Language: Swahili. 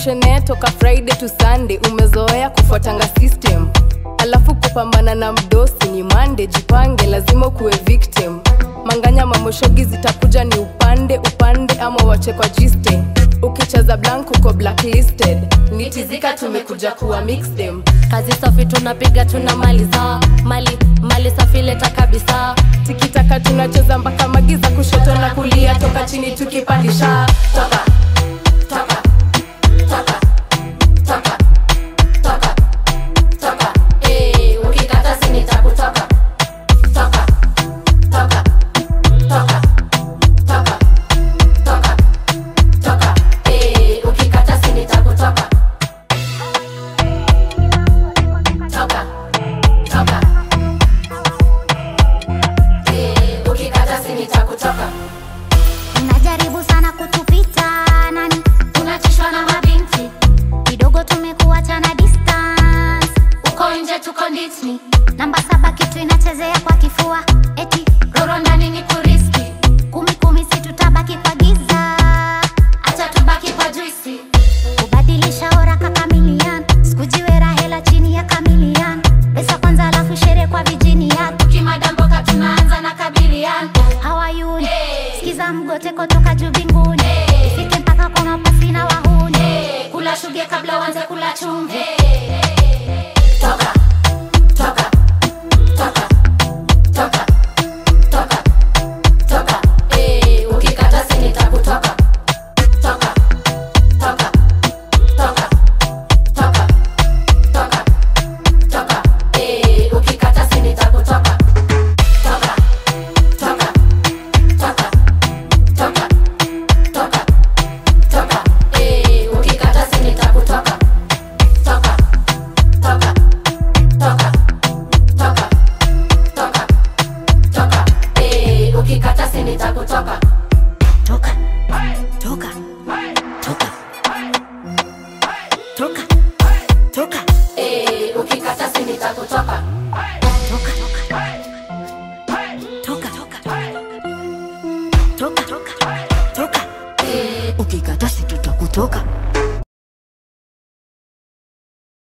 kushene toka Friday to Sunday, umezoea kufuatanga system. Alafu kupambana na mdosi ni Monday, jipange lazima kuwe victim. Manganya mamoshogi zitakuja ni upande ama wache kwa giste. Ukichaza blank uko blacklisted, nitizika tumekuja kuwa mix them. Kazi safi tunapiga tunamaliza, mali safi leta kabisa. Tikitaka tunacheza mpaka magiza, kushoto na kulia, toka chini tukipandisha. Toka toka toka toka toka toka, ukikata sini takutoka. Toka toka toka toka toka toka, ukikata sini takutoka. Toka toka, ukikata sini takutoka. Unajaribu sana kutupita nani, Unachishwa na mabinti, kidogo tumekuachana distance. uko nje tuko nditni. Namba 7 kitu inachezea kwa kifua, eti Roro ndani ni kuriski, 10 si tutabaki kwa giza. acha tubaki kwa juisi. Kubadilisha ora kakamilian, sikujiwera hela chini ya kamilian. Pesa kwanza alafu shere kwa vijini yako. Kimadamboka tunaanza na kabilian. How are you? Sikiza mgote kutoka juu mbinguni, ifike mpaka kwa mapasi na wahuni. Kula shuge kabla wanze kula chumvi. Toka toka toka toka toka toka, ukikata sini takutoka. Toka toka toka toka toka toka, ukikata sini takutoka. Toka toka toka toka toka toka, ukikata sini takutoka. Toka toka toka toka toka toka, ukikata sini takutoka. Toka toka toka toka toka, Ukikata sini takutoka.